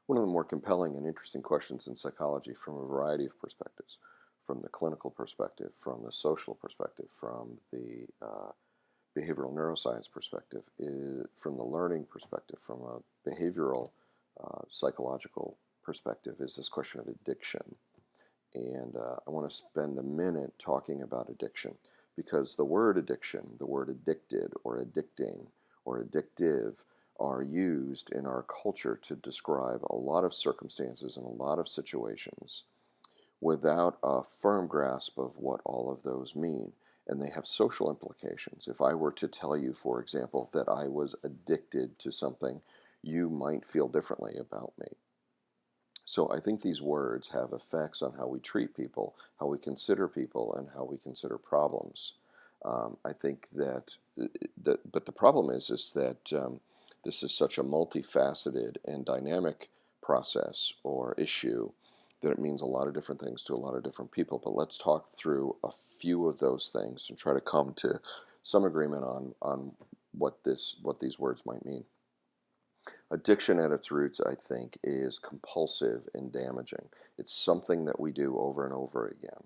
one of the more compelling and interesting questions in psychology from a variety of perspectives, from the clinical perspective, from the social perspective, from the behavioral neuroscience perspective, from the learning perspective, from a behavioral psychological perspective, is this question of addiction. And I want to spend a minute talking about addiction because the word addiction, the word addicted or addicting or addictive are used in our culture to describe a lot of circumstances and a lot of situations without a firm grasp of what all of those mean. And they have social implications. If I were to tell you, for example, that I was addicted to something, you might feel differently about me. So I think these words have effects on how we treat people, how we consider people, and how we consider problems. I think but the problem is that this is such a multifaceted and dynamic process or issue that it means a lot of different things to a lot of different people. But let's talk through a few of those things and try to come to some agreement on what these words might mean. Addiction at its roots, I think, is compulsive and damaging. It's something that we do over and over again.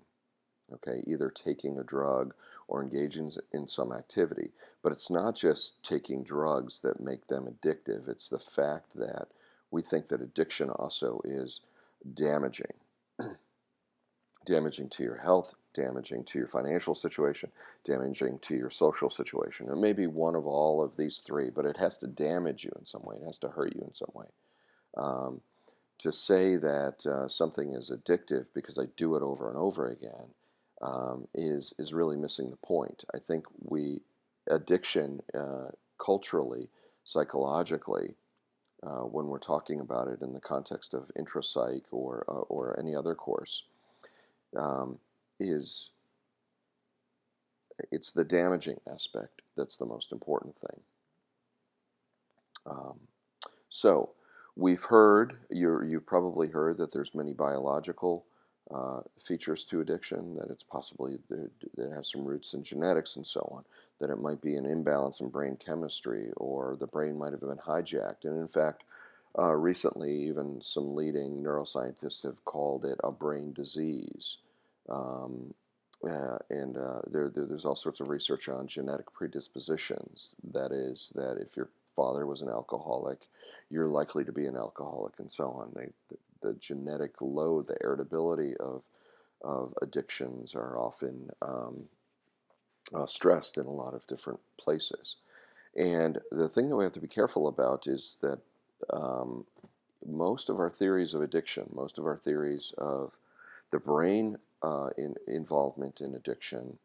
Okay, either taking a drug or engaging in some activity. But it's not just taking drugs that make them addictive. It's the fact that we think that addiction also is damaging. Damaging to your health, damaging to your financial situation, damaging to your social situation. It may be one of all of these three, but it has to damage you in some way. It has to hurt you in some way. Um, to say that something is addictive because I do it over and over again is really missing the point. I think addiction culturally, psychologically, when we're talking about it in the context of intrapsych or any other course, um, is it's the damaging aspect that's the most important thing. Um, so you've probably heard that there's many biological features to addiction, that it's possibly that it has some roots in genetics and so on, that it might be an imbalance in brain chemistry or the brain might have been hijacked. And in fact, recently, even some leading neuroscientists have called it a brain disease. Um, there's all sorts of research on genetic predispositions. That is, that if your father was an alcoholic, you're likely to be an alcoholic, and so on. The genetic load, the heritability of addictions are often stressed in a lot of different places. And the thing that we have to be careful about is that um, most of our theories of addiction, most of our theories of the brain involvement in addiction,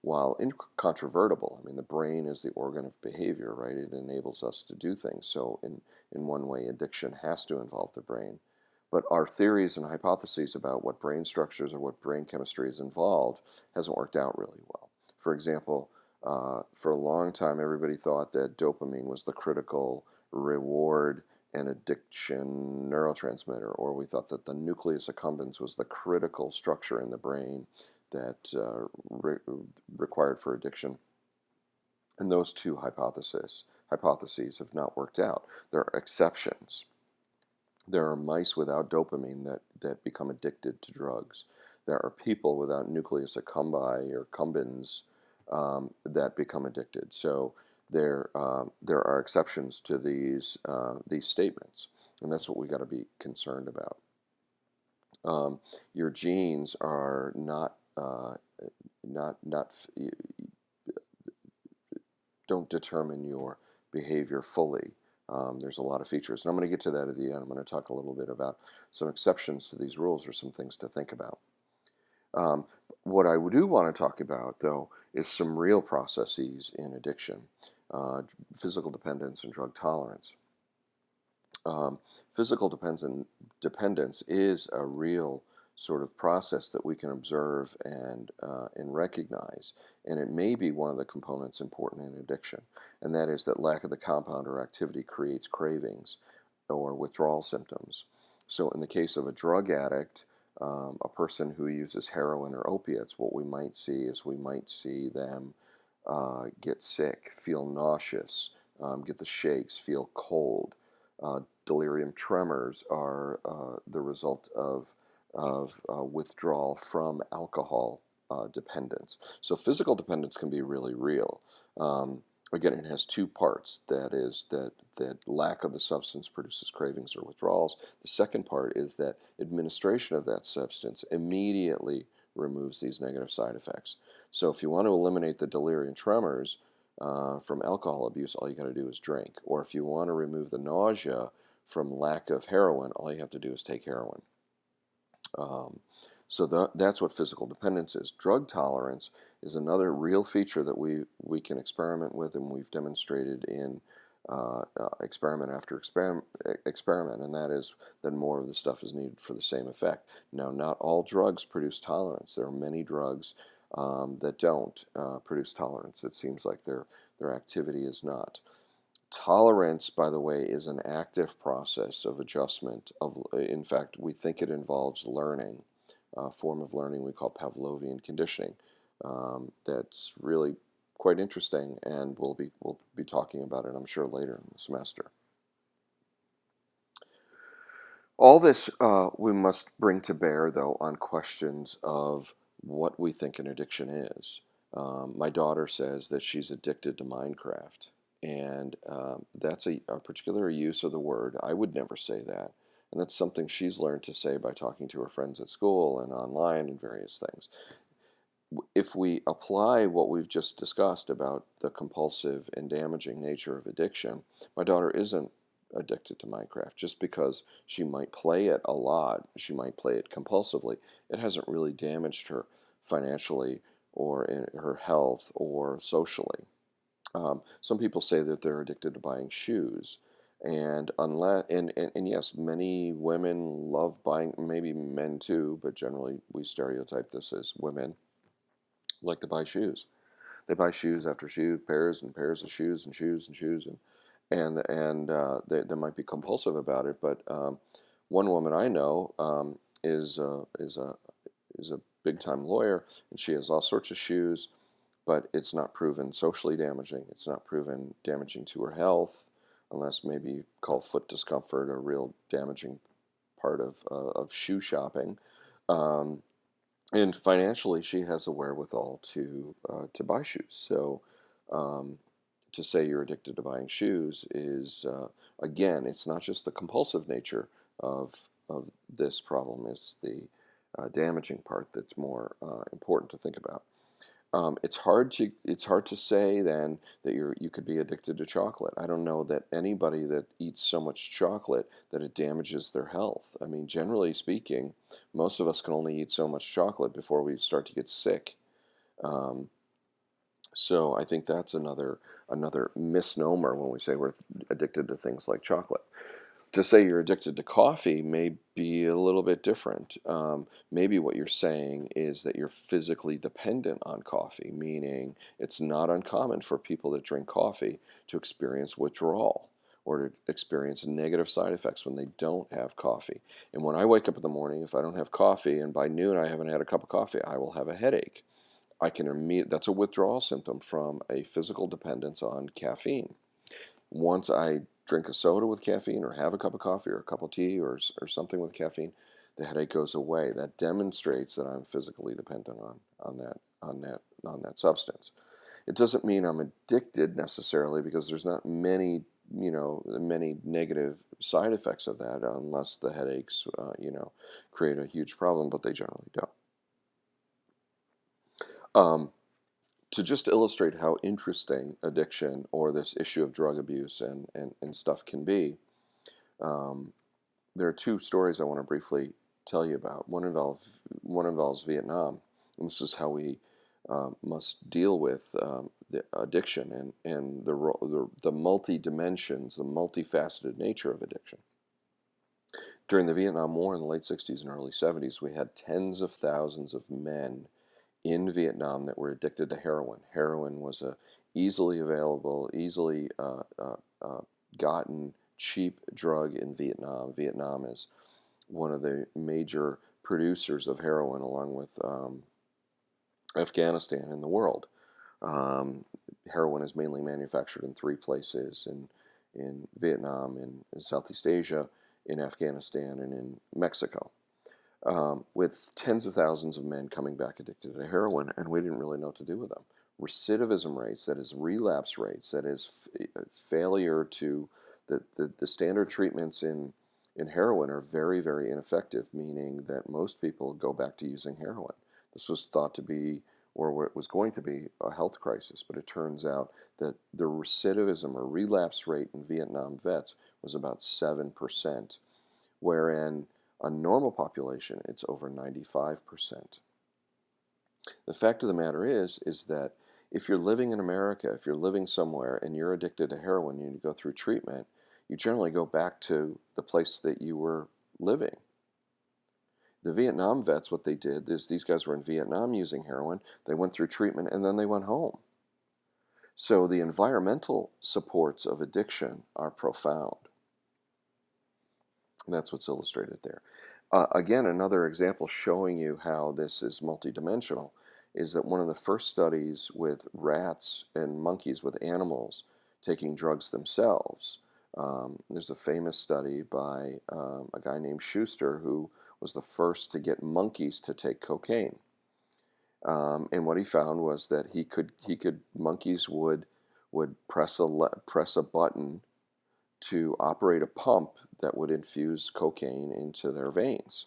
while incontrovertible, I mean, the brain is the organ of behavior, right? It enables us to do things. So, in one way, addiction has to involve the brain. But our theories and hypotheses about what brain structures or what brain chemistry is involved hasn't worked out really well. For example, for a long time, everybody thought that dopamine was the critical reward and addiction neurotransmitter, or we thought that the nucleus accumbens was the critical structure in the brain that required for addiction. And those two hypotheses have not worked out. There are exceptions. There are mice without dopamine that become addicted to drugs. There are people without nucleus accumbens or accumbens that become addicted. So there are exceptions to these statements, and that's what we got to be concerned about. Your genes are not don't determine your behavior fully. There's a lot of features, and I'm going to get to that at the end. I'm going to talk a little bit about some exceptions to these rules or some things to think about. Um, what I do want to talk about, though, is some real processes in addiction, physical dependence and drug tolerance. Physical dependence is a real sort of process that we can observe and recognize, and it may be one of the components important in addiction, and that is that lack of the compound or activity creates cravings or withdrawal symptoms. So, in the case of a drug addict, a person who uses heroin or opiates, what we might see is we might see them get sick, feel nauseous, get the shakes, feel cold. Delirium tremors are the result of withdrawal from alcohol dependence. So physical dependence can be really real. Um, Again, it has two parts. That is that lack of the substance produces cravings or withdrawals. The second part is that administration of that substance immediately removes these negative side effects. So if you want to eliminate the delirium tremors from alcohol abuse, all you got to do is drink. Or if you want to remove the nausea from lack of heroin, all you have to do is take heroin. Um, so that's what physical dependence is. Drug tolerance is another real feature that we can experiment with, and we've demonstrated in experiment after experiment, and that is that more of the stuff is needed for the same effect. Now, not all drugs produce tolerance. There are many drugs that don't produce tolerance. It seems like their activity is not. Tolerance, by the way, is an active process of adjustment. In fact, we think it involves learning, a form of learning we call Pavlovian conditioning. That's really quite interesting, and we'll be talking about it, I'm sure, later in the semester. All this we must bring to bear, though, on questions of what we think an addiction is. My daughter says that she's addicted to Minecraft, and that's a particular use of the word. I would never say that, and that's something she's learned to say by talking to her friends at school and online and various things. If we apply what we've just discussed about the compulsive and damaging nature of addiction, my daughter isn't addicted to Minecraft. Just because she might play it a lot, she might play it compulsively, it hasn't really damaged her financially or in her health or socially. Some people say that they're addicted to buying shoes. And yes, many women love buying, maybe men too, but generally we stereotype this as women like to buy shoes. They buy shoes after shoes, pairs and pairs of shoes and shoes and shoes, and they might be compulsive about it. But one woman I know is a big time lawyer, and she has all sorts of shoes, but it's not proven socially damaging. It's not proven damaging to her health, unless maybe you call foot discomfort a real damaging part of shoe shopping. Um, and financially, she has the wherewithal to buy shoes. So, um, to say you're addicted to buying shoes is again, it's not just the compulsive nature of this problem; it's the damaging part that's more important to think about. It's hard to say then that you could be addicted to chocolate. I don't know that anybody that eats so much chocolate that it damages their health. I mean, generally speaking, most of us can only eat so much chocolate before we start to get sick. Um, so I think that's another misnomer when we say we're addicted to things like chocolate. To say you're addicted to coffee may be a little bit different. Maybe what you're saying is that you're physically dependent on coffee, meaning it's not uncommon for people that drink coffee to experience withdrawal or to experience negative side effects when they don't have coffee. And when I wake up in the morning, if I don't have coffee and by noon I haven't had a cup of coffee, I will have a headache. That's a withdrawal symptom from a physical dependence on caffeine. Once I drink a soda with caffeine or have a cup of coffee or a cup of tea or something with caffeine, the headache goes away. That demonstrates that I'm physically dependent on that substance. It doesn't mean I'm addicted necessarily, because there's not many negative side effects of that, unless the headaches create a huge problem, but they generally don't. Um, to just illustrate how interesting addiction or this issue of drug abuse and stuff can be, um, there are two stories I want to briefly tell you about. One involves Vietnam, and this is how we must deal with the addiction and the multi dimensions, the multifaceted nature of addiction. During the Vietnam War in the late 60s and early 70s, we had tens of thousands of men in Vietnam that were addicted to heroin. Heroin was a easily available, easily gotten, cheap drug in Vietnam. Vietnam is one of the major producers of heroin, along with Afghanistan, in the world. Um, Heroin is mainly manufactured in three places: in Vietnam, in Southeast Asia, in Afghanistan, and in Mexico, with tens of thousands of men coming back addicted to heroin, and we didn't really know what to do with them. Recidivism rates, that is relapse rates, that is failure to, the standard treatments in heroin are very, very ineffective, meaning that most people go back to using heroin. This was thought to be, or what was going to be, a health crisis, but it turns out that the recidivism or relapse rate in Vietnam vets was about 7%, wherein a normal population, it's over 95%. The fact of the matter is that if you're living in America, if you're living somewhere and you're addicted to heroin and you go through treatment, you generally go back to the place that you were living. The Vietnam vets, what they did is these guys were in Vietnam using heroin, they went through treatment, and then they went home. So the environmental supports of addiction are profound. And that's what's illustrated there. Again, another example showing you how this is multidimensional is that one of the first studies with rats and monkeys, with animals taking drugs themselves, there's a famous study by a guy named Schuster, who was the first to get monkeys to take cocaine. And what he found was that monkeys would press a button to operate a pump that would infuse cocaine into their veins.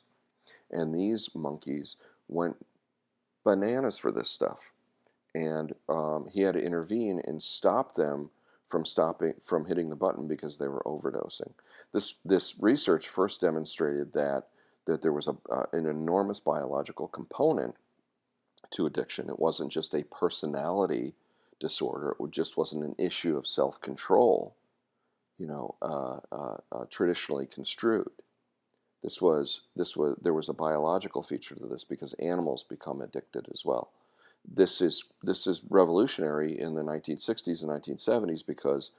And these monkeys went bananas for this stuff. And he had to intervene and stop them from hitting the button because they were overdosing. This research first demonstrated that there was an enormous biological component to addiction. It wasn't just a personality disorder. It just wasn't an issue of self-control, traditionally construed. There was a biological feature to this because animals become addicted as well. This is revolutionary in the 1960s and 1970s because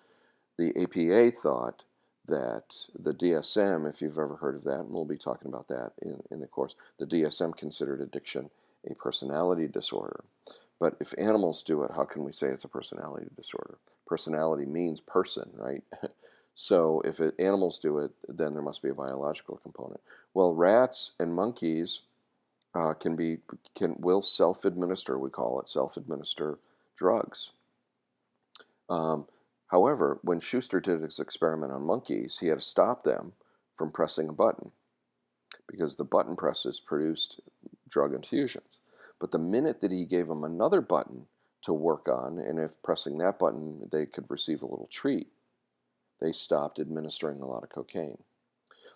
the APA thought that the DSM, if you've ever heard of that, and we'll be talking about that in the course, the DSM considered addiction a personality disorder. But if animals do it, how can we say it's a personality disorder? Personality means person, right? So if animals do it, then there must be a biological component. Well, rats and monkeys will self-administer, we call it self-administer drugs. However, when Schuster did his experiment on monkeys, he had to stop them from pressing a button because the button presses produced drug infusions. But the minute that he gave them another button to work on, and if pressing that button they could receive a little treat, they stopped administering a lot of cocaine.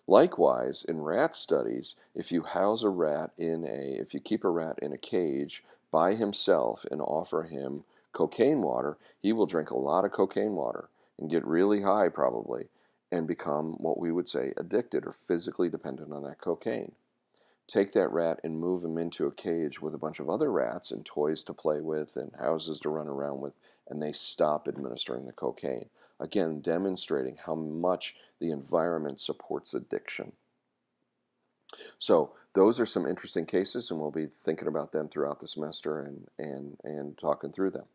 Likewise, in rat studies, if you keep a rat in a cage by himself and offer him cocaine water, he will drink a lot of cocaine water and get really high probably and become what we would say addicted or physically dependent on that cocaine. Take that rat and move him into a cage with a bunch of other rats and toys to play with and houses to run around with, and they stop administering the cocaine. Again, demonstrating how much the environment supports addiction. So those are some interesting cases, and we'll be thinking about them throughout the semester and talking through them.